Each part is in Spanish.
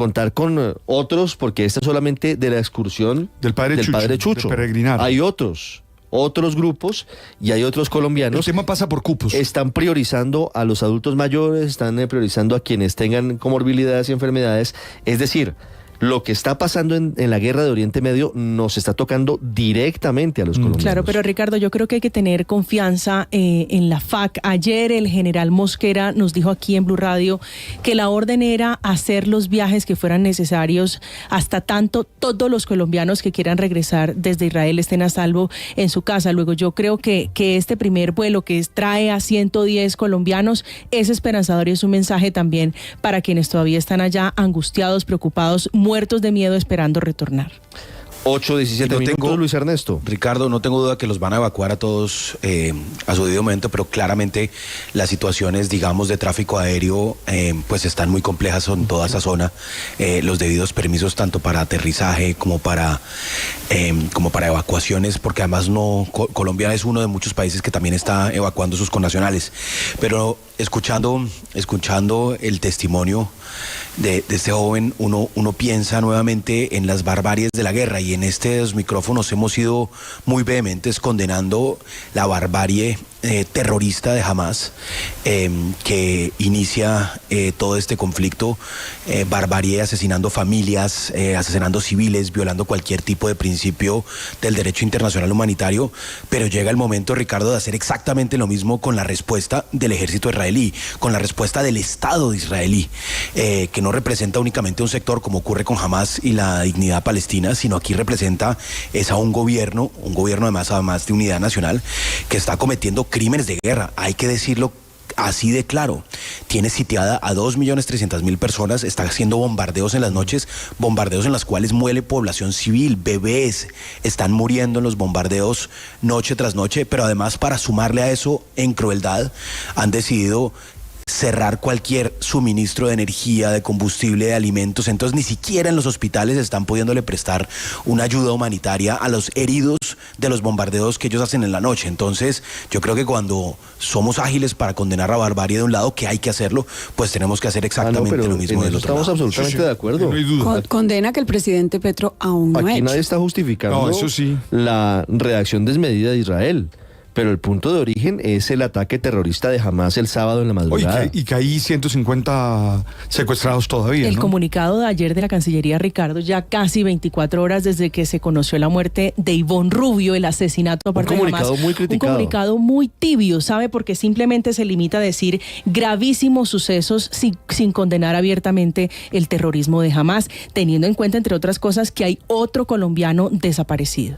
contar con otros, porque esta es solamente de la excursión del padre Chucho, de peregrinar. Hay otros grupos y hay otros colombianos. El tema pasa por cupos. Están priorizando a los adultos mayores, están priorizando a quienes tengan comorbilidades y enfermedades. Es decir, lo que está pasando en la guerra de Oriente Medio nos está tocando directamente a los colombianos. Claro, pero Ricardo, yo creo que hay que tener confianza en la FAC. Ayer el general Mosquera nos dijo aquí en Blue Radio que la orden era hacer los viajes que fueran necesarios hasta tanto todos los colombianos que quieran regresar desde Israel estén a salvo en su casa. Luego yo creo que este primer vuelo que trae a 110 colombianos es esperanzador y es un mensaje también para quienes todavía están allá angustiados, preocupados, muertos de miedo esperando retornar. 8:17 minutos, Luis Ernesto. Ricardo, no tengo duda que los van a evacuar a todos a su debido momento, pero claramente las situaciones, digamos, de tráfico aéreo, pues están muy complejas en toda esa zona. Los debidos permisos tanto para aterrizaje como para evacuaciones, porque además Colombia es uno de muchos países que también está evacuando sus connacionales. Pero escuchando el testimonio de este joven, uno piensa nuevamente en las barbaries de la guerra, y en estos micrófonos hemos sido muy vehementes condenando la barbarie terrorista de Hamas, que inicia todo este conflicto, barbarie asesinando familias, asesinando civiles, violando cualquier tipo de principio del derecho internacional humanitario. Pero llega el momento, Ricardo, de hacer exactamente lo mismo con la respuesta del ejército israelí, con la respuesta del Estado israelí, que no representa únicamente un sector como ocurre con Hamas y la dignidad palestina, sino aquí representa a un gobierno además de unidad nacional, que está cometiendo crímenes de guerra. Hay que decirlo así de claro. Tiene sitiada a 2.300.000 personas, está haciendo bombardeos en las noches, bombardeos en las cuales muere población civil, bebés están muriendo en los bombardeos noche tras noche, pero además, para sumarle a eso, en crueldad, han decidido cerrar cualquier suministro de energía, de combustible, de alimentos. Entonces ni siquiera en los hospitales están pudiéndole prestar una ayuda humanitaria a los heridos de los bombardeos que ellos hacen en la noche. Entonces yo creo que cuando somos ágiles para condenar la barbarie de un lado, que hay que hacerlo, pues tenemos que hacer exactamente lo mismo del otro lado. Estamos absolutamente de acuerdo. No hay duda. Condena que el presidente Petro aún no ha hecho. Aquí nadie está justificando la reacción desmedida de Israel. Pero el punto de origen es el ataque terrorista de Hamas el sábado en la madrugada. Y que hay 150 secuestrados todavía, El ¿no? comunicado de ayer de la Cancillería, Ricardo, ya casi 24 horas desde que se conoció la muerte de Ivonne Rubio, el asesinato a parte de Hamas. Un comunicado muy criticado. Un comunicado muy tibio, ¿sabe? Porque simplemente se limita a decir gravísimos sucesos sin condenar abiertamente el terrorismo de Hamas, teniendo en cuenta, entre otras cosas, que hay otro colombiano desaparecido.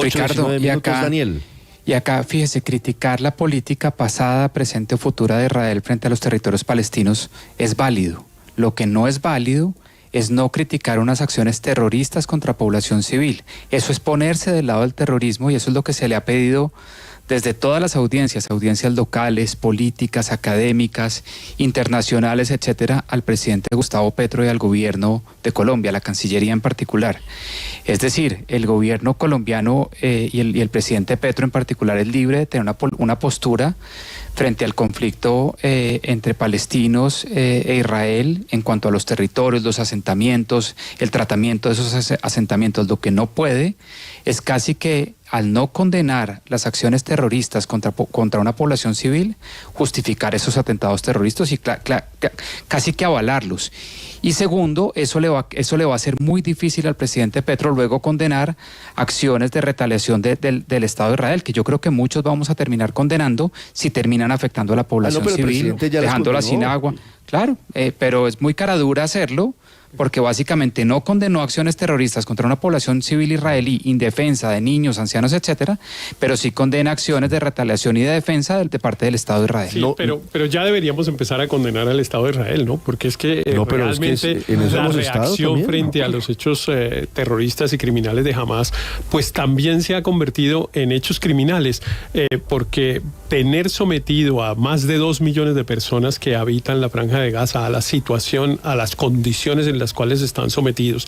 Ricardo, y acá, Daniel. Y acá, fíjese, criticar la política pasada, presente o futura de Israel frente a los territorios palestinos es válido. Lo que no es válido es no criticar unas acciones terroristas contra población civil. Eso es ponerse del lado del terrorismo, y eso es lo que se le ha pedido desde todas las audiencias locales, políticas, académicas, internacionales, etcétera, al presidente Gustavo Petro y al gobierno de Colombia, la Cancillería en particular. Es decir, el gobierno colombiano y el presidente Petro en particular es libre de tener una postura frente al conflicto entre palestinos e Israel en cuanto a los territorios, los asentamientos, el tratamiento de esos asentamientos. Lo que no puede es casi que, al no condenar las acciones terroristas contra una población civil, justificar esos atentados terroristas y casi que avalarlos. Y segundo, eso le va a hacer muy difícil al presidente Petro luego condenar acciones de retaliación del Estado de Israel, que yo creo que muchos vamos a terminar condenando si terminan afectando a la población civil, dejándola sin agua. Claro, pero es muy cara dura hacerlo, porque básicamente no condenó acciones terroristas contra una población civil israelí indefensa, de niños, ancianos, etcétera, pero sí condena acciones de retaliación y de defensa de parte del Estado de Israel. Sí, pero ya deberíamos empezar a condenar al Estado de Israel, ¿no? Porque es que realmente la reacción frente a los hechos terroristas y criminales de Hamas, pues también se ha convertido en hechos criminales, porque tener sometido a más de 2 millones de personas que habitan la Franja de Gaza a la situación, a las condiciones en las cuales están sometidos,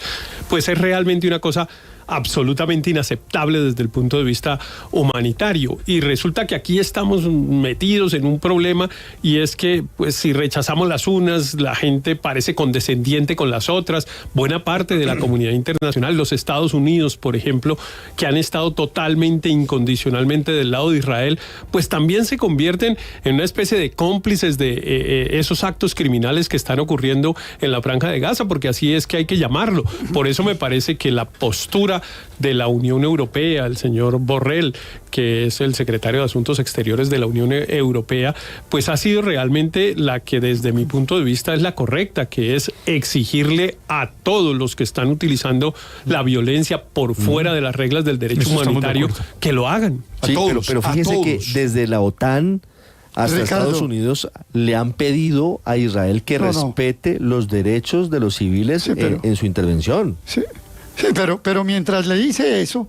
pues es realmente una cosa absolutamente inaceptable desde el punto de vista humanitario. Y resulta que aquí estamos metidos en un problema, y es que pues si rechazamos las unas, la gente parece condescendiente con las otras. Buena parte de la comunidad internacional, los Estados Unidos, por ejemplo, que han estado totalmente incondicionalmente del lado de Israel, pues también se convierten en una especie de cómplices de esos actos criminales que están ocurriendo en la Franja de Gaza, porque así es que hay que llamarlo. Por eso me parece que la postura de la Unión Europea, el señor Borrell, que es el secretario de Asuntos Exteriores de la Unión Europea, pues ha sido realmente la que desde mi punto de vista es la correcta, que es exigirle a todos los que están utilizando la violencia por fuera de las reglas del derecho humanitario que lo hagan. Sí, pero fíjese que desde la OTAN hasta Estados Unidos le han pedido a Israel que respete los derechos de los civiles en su intervención. Sí, pero mientras le dice eso,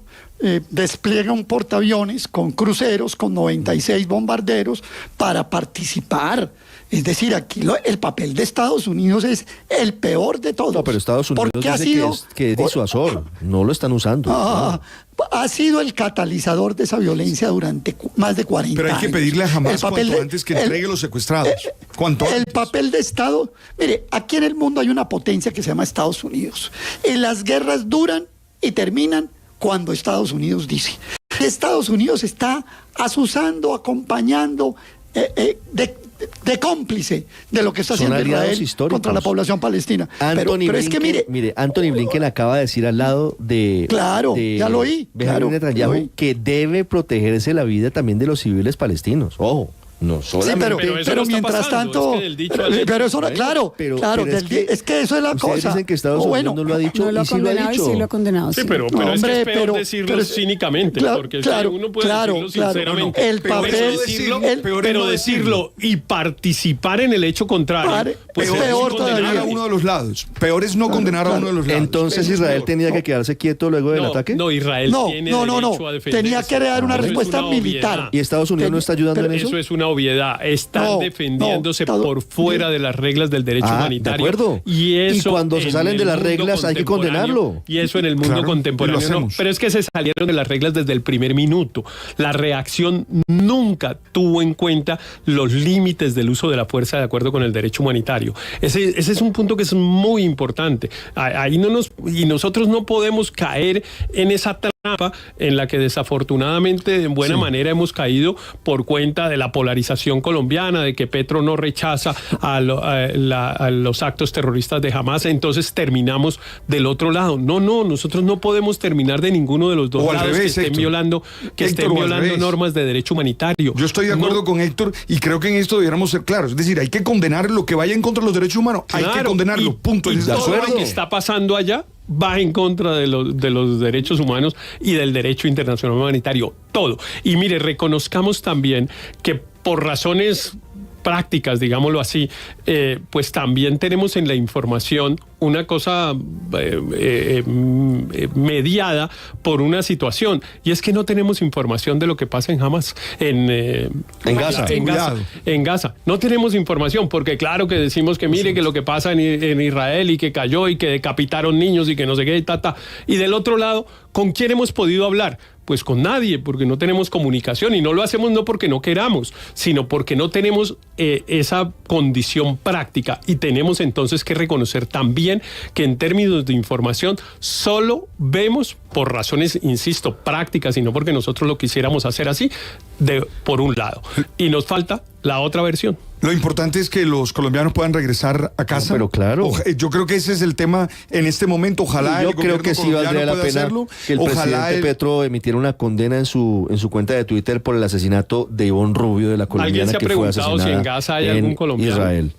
despliega un portaaviones con cruceros, con 96 bombarderos para participar. Es decir, aquí el papel de Estados Unidos es el peor de todos. No, pero Estados Unidos dice que es disuasor, no lo están usando. Ha sido el catalizador de esa violencia durante más de 40 años. Pero hay que pedirle a Hamás cuanto antes que entregue los secuestrados. El papel de Estado... Mire, aquí en el mundo hay una potencia que se llama Estados Unidos. Y las guerras duran y terminan cuando Estados Unidos dice. Estados Unidos está asusando, acompañando, de cómplice de lo que está haciendo Israel contra la población palestina. Pero es que mire, Anthony Blinken acaba de decir al lado de ya lo oí, Netanyahu, que debe protegerse la vida también de los civiles palestinos. Ojo. No solamente. Sí, pero mientras tanto, pero eso claro, es que eso es la cosa. Dicen que Estados Unidos no lo ha dicho, no lo ha condenado, y sí lo ha condenado. Sí, pero es que es peor decirlo cínicamente, porque uno puede decirlo sinceramente. Pero decirlo y participar en el hecho contrario, pues es peor condenar a uno de los lados. Peor es no condenar a uno de los lados. Entonces Israel tenía que quedarse quieto luego del ataque. No, Israel tiene derecho a defenderse. Tenía que dar una respuesta militar. ¿Y Estados Unidos no está ayudando en eso? Eso es una obviedad. Están defendiéndose por fuera de las reglas del derecho humanitario. De acuerdo. Y cuando se salen de las reglas hay que condenarlo. Y eso en el mundo contemporáneo no. Pero es que se salieron de las reglas desde el primer minuto. La reacción nunca tuvo en cuenta los límites del uso de la fuerza de acuerdo con el derecho humanitario. Ese es un punto que es muy importante. Ahí nosotros no podemos caer en esa trampa en la que desafortunadamente en buena manera hemos caído por cuenta de la polarización colombiana, de que Petro no rechaza a los actos terroristas de Hamás, entonces terminamos del otro lado. No, nosotros no podemos terminar de ninguno de los dos lados que estén violando normas de derecho humanitario. Yo estoy de acuerdo con Héctor y creo que en esto debiéramos ser claros. Es decir, hay que condenar lo que vaya en contra de los derechos humanos. Hay que condenarlo, punto. Y todo lo que está pasando allá va en contra de los derechos humanos y del derecho internacional humanitario, todo. Y mire, reconozcamos también que por razones prácticas, digámoslo así, pues también tenemos en la información una cosa mediada por una situación, y es que no tenemos información de lo que pasa en Hamas, en Gaza. No tenemos información, porque claro que decimos que mire que lo que pasa en Israel y que cayó y que decapitaron niños y que no sé qué, y del otro lado, ¿con quién hemos podido hablar? Pues con nadie, porque no tenemos comunicación, y no lo hacemos no porque no queramos, sino porque no tenemos esa condición práctica, y tenemos entonces que reconocer también que en términos de información solo vemos por razones, insisto, prácticas, y no porque nosotros lo quisiéramos hacer así, por un lado, y nos falta la otra versión. Lo importante es que los colombianos puedan regresar a casa. Pero claro. Yo creo que ese es el tema en este momento. Ojalá yo creo que sí valdría la pena que el presidente Petro emitiera una condena en su cuenta de Twitter por el asesinato de Ivonne Rubio, de la colombiana que fue asesinada. ¿Alguien se ha preguntado si en Gaza hay algún colombiano? Israel.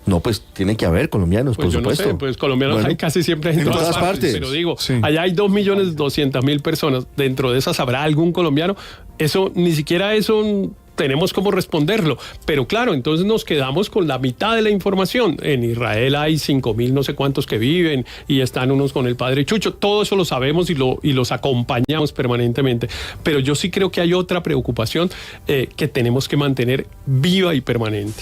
No, pues tiene que haber colombianos, pues por supuesto. No sé, pues colombianos hay casi siempre en todas partes. Pero digo, allá hay 2.200.000 personas. Dentro de esas habrá algún colombiano. Eso, ni siquiera eso tenemos cómo responderlo. Pero claro, entonces nos quedamos con la mitad de la información. En Israel hay 5.000 no sé cuántos que viven y están unos con el padre Chucho. Todo eso lo sabemos y los acompañamos permanentemente. Pero yo sí creo que hay otra preocupación que tenemos que mantener viva y permanente.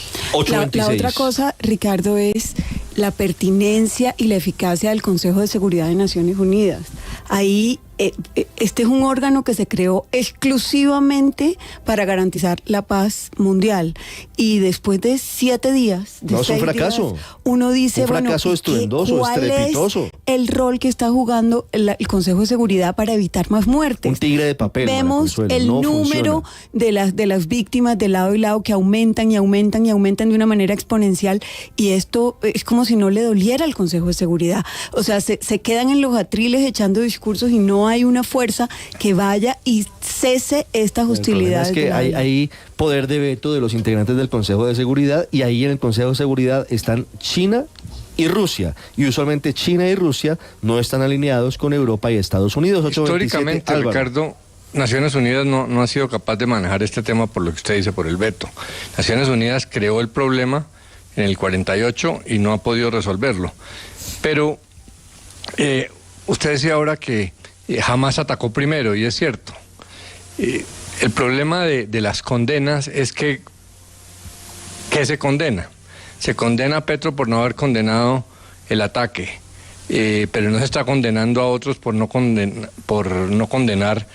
La otra cosa, Ricardo, es la pertinencia y la eficacia del Consejo de Seguridad de Naciones Unidas. Ahí este es un órgano que se creó exclusivamente para garantizar la paz mundial. Y después de 7 días, no, es un fracaso. Uno dice, un fracaso estruendoso, ¿cuál estrepitoso. es el rol que está jugando el Consejo de Seguridad para evitar más muertes? Un tigre de papel. Vemos el número de las víctimas de lado y lado que aumentan y aumentan y aumentan de una manera exponencial, y esto es como si no le doliera al Consejo de Seguridad. O sea, se quedan en los atriles echando discursos y no hay una fuerza que vaya y cese estas hostilidades. Es que hay poder de veto de los integrantes del Consejo de Seguridad, y ahí en el Consejo de Seguridad están China y Rusia, y usualmente China y Rusia no están alineados con Europa y Estados Unidos. Históricamente, Ricardo, Naciones Unidas no ha sido capaz de manejar este tema por lo que usted dice, por el veto. Naciones Unidas creó el problema en el 48 y no ha podido resolverlo. Pero usted decía ahora que Hamás atacó primero, y es cierto. El problema de las condenas es que ¿qué se condena? Se condena a Petro por no haber condenado el ataque, pero no se está condenando a otros por no condenar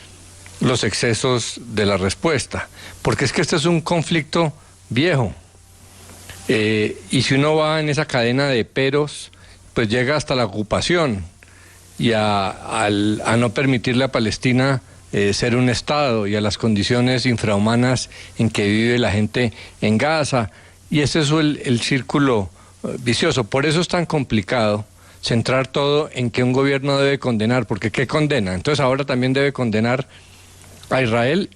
los excesos de la respuesta, porque es que este es un conflicto viejo, y si uno va en esa cadena de peros, pues llega hasta la ocupación y a no permitirle a Palestina ser un Estado, y a las condiciones infrahumanas en que vive la gente en Gaza, y ese es el círculo vicioso. Por eso es tan complicado centrar todo en que un gobierno debe condenar, porque ¿qué condena? Entonces ahora también debe condenar a Israel.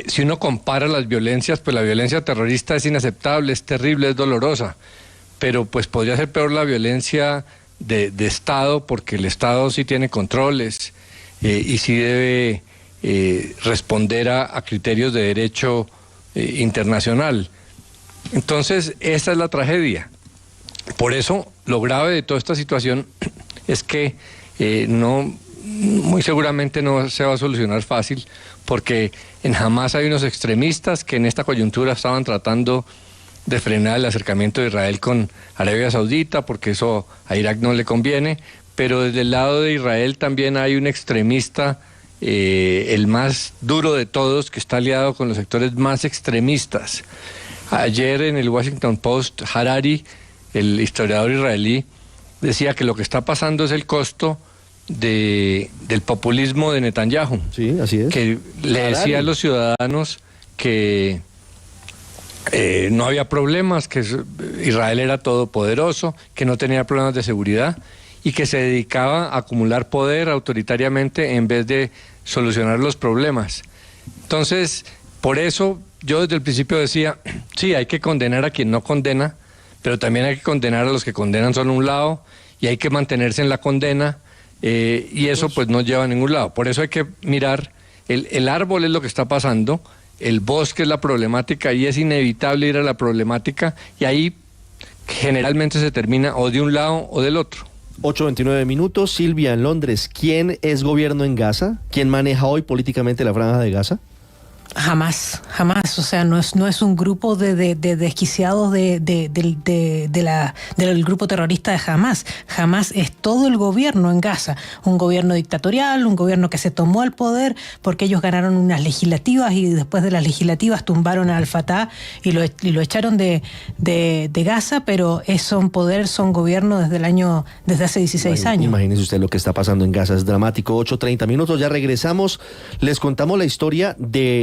Si uno compara las violencias, pues la violencia terrorista es inaceptable, es terrible, es dolorosa, pero pues podría ser peor la violencia de Estado, porque el Estado sí tiene controles y sí debe responder a criterios de derecho internacional. Entonces, esa es la tragedia. Por eso, lo grave de toda esta situación es que muy seguramente no se va a solucionar fácil, porque en Hamás hay unos extremistas que en esta coyuntura estaban tratando de frenar el acercamiento de Israel con Arabia Saudita, porque eso a Irak no le conviene, pero desde el lado de Israel también hay un extremista, el más duro de todos, que está aliado con los sectores más extremistas. Ayer en el Washington Post, Harari, el historiador israelí, decía que lo que está pasando es el costo del populismo de Netanyahu. Sí, así es. Que le decía a los ciudadanos que no había problemas, que Israel era todopoderoso, que no tenía problemas de seguridad, y que se dedicaba a acumular poder autoritariamente en vez de solucionar los problemas. Entonces, por eso yo desde el principio decía, sí, hay que condenar a quien no condena, pero también hay que condenar a los que condenan solo un lado, y hay que mantenerse en la condena, y eso pues no lleva a ningún lado. Por eso hay que mirar, el árbol es lo que está pasando, el bosque es la problemática, y es inevitable ir a la problemática, y ahí generalmente se termina o de un lado o del otro. 8:29 minutos. Silvia, en Londres, ¿quién es gobierno en Gaza? ¿Quién maneja hoy políticamente la franja de Gaza? Jamás, o sea, no es un grupo de desquiciados del grupo terrorista de Hamás. Hamás es todo el gobierno en Gaza, un gobierno dictatorial, un gobierno que se tomó el poder porque ellos ganaron unas legislativas y después de las legislativas tumbaron a Al-Fatah y lo echaron de Gaza, pero son gobierno desde hace 16 años. Imagínese usted lo que está pasando en Gaza, es dramático. 8:30 minutos, ya regresamos, les contamos la historia de